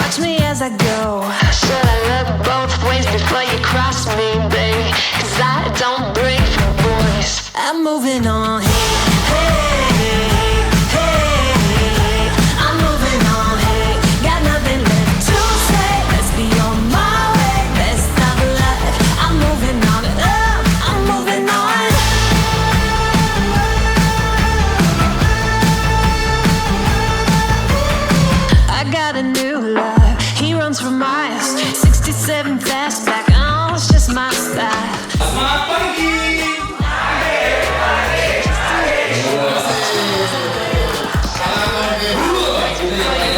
Watch me as I go. Should I look both ways before you cross me, baby? 'Cause I don't break for boys. I'm moving on. For miles, 67 fastback, oh, it's just my style. Selamat pagi.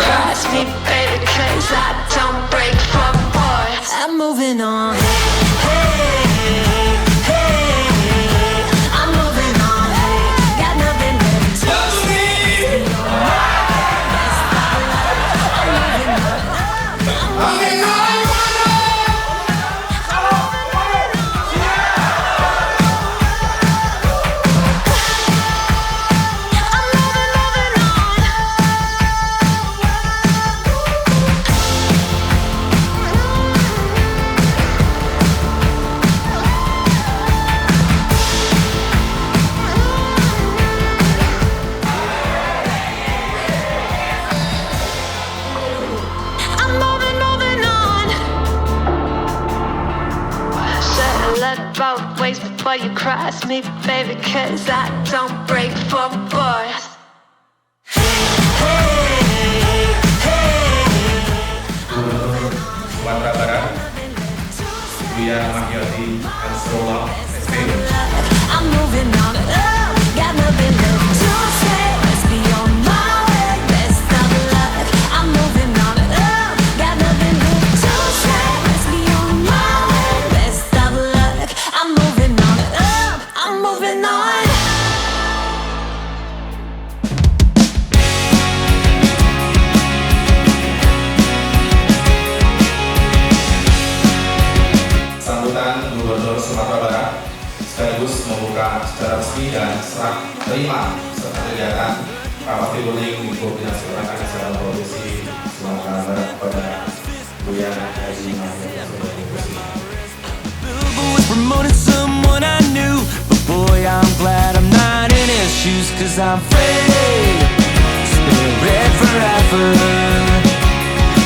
Cross me, baby, 'cause I don't break for boys. I'm moving on. Both ways before you cross me, baby, 'cause I don't break for boys. Gubernur Sumatera Barat, Buya Mahyati Arsaloka, SP. I'm moving on, got nothing left to say. Let's be on my way, best of luck. I'm moving on, got nothing left to say. Let's be on my way, best of luck. I'm moving on, I'm moving on. Sambutan Gubernur Sumatera Barat sekaligus membuka secara resmi dan serah terima serta kegiatan rapat Hubungi untuk dilaksanakan secara provinsi Sumatera Barat kepada Buya Haji Mahyati. Promoting someone I knew, but boy, I'm glad I'm not in his shoes, 'cause I'm free, spirit forever.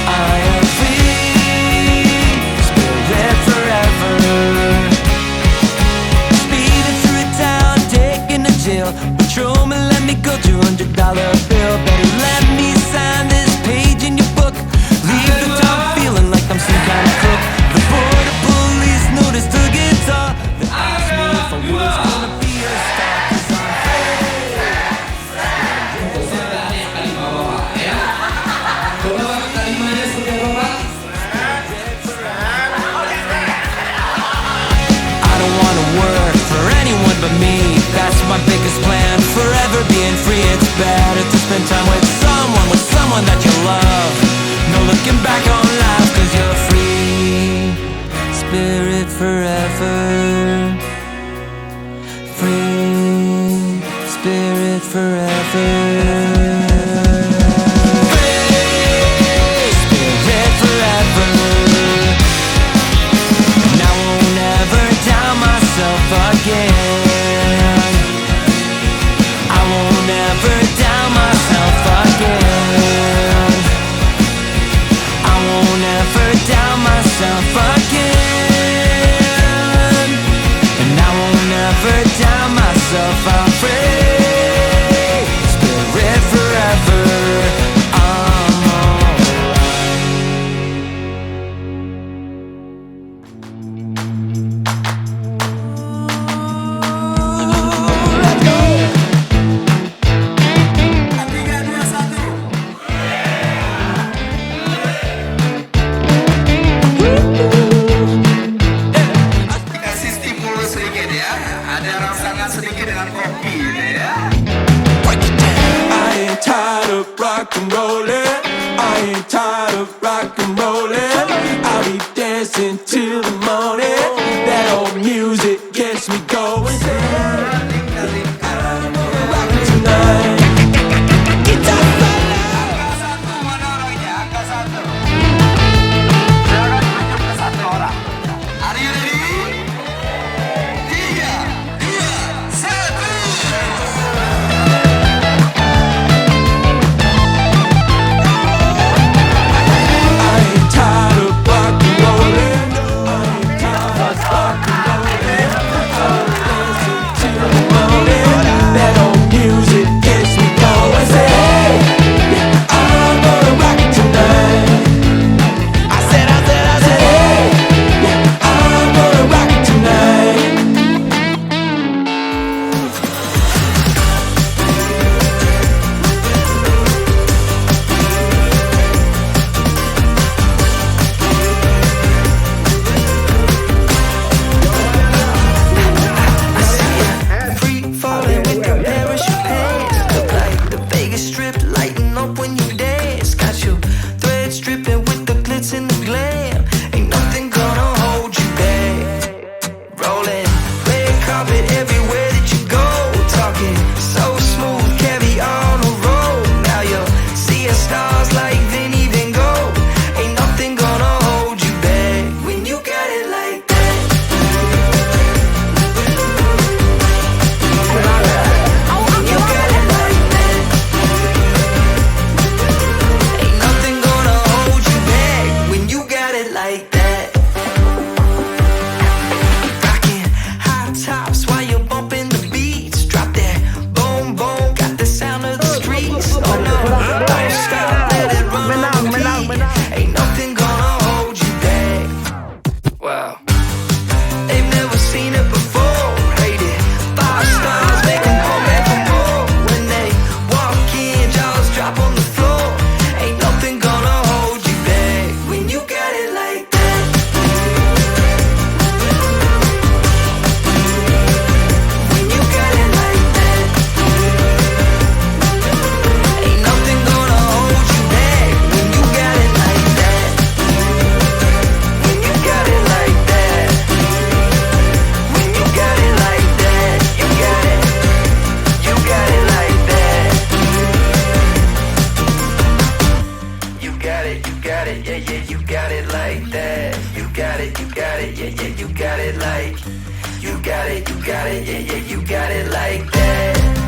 I am free, spirit forever. Speeding through a town, taking a chill. Patrolman, let me go, $200 bill. Better let me sign this page in your book. Leave the top feeling like I'm some kind of crook. The border police notice the guitar. They asked me if I was gonna be a star, 'cause I'm free. I don't wanna work for anyone but me. That's my biggest plan, forever being free. It's better to spend time with someone that you love. No looking back on life, 'cause you're free, spirit forever. Free, spirit forever. Free, spirit forever. And I won't ever doubt myself again. I won't ever doubt myself again. I won't ever doubt myself again. And I won't ever doubt myself. I'm free, spirit forever. I'm Kasih stimulus sedikit ya, ada rangsangan sedikit dengan kopi ini ya. I ain't tired of rock and rollin'. I ain't tired of rock and rollin'. I'll be dancing till the morning. That old music gets me going. Rockin' tonight. Angka satu mana orangnya? Angka satu. glitz and the glam. Ain't nothing gonna hold you back. Rolling, red carpet everywhere that you go. Talking so smooth, carry on the road. Now you're seeing stars like Vinny Van Gogh. Ain't nothing gonna hold you back when you got it like that. When you got it like that. Ain't nothing gonna hold you back when you got it like that. Rocking high tops while you're bumping the beats. Drop that boom boom, got the sound of the streets. Oh no, don't stop, let it run on repeat. Ain't nothing gonna hold you back. Wow, they've never seen it before. Rate it 5 stars, make 'em come back for more. When they walk in, jaws drop on the floor. Ain't nothing gonna hold you back when you got it like that. When you got it like that. Ain't nothing gonna hold you back when you got it like that. When you got it like that. When you got it like that. You got it. You got it like that. You got it, yeah, yeah, you got it like that. You got it, yeah, yeah, you got it like. You got it, yeah, yeah, you got it like that.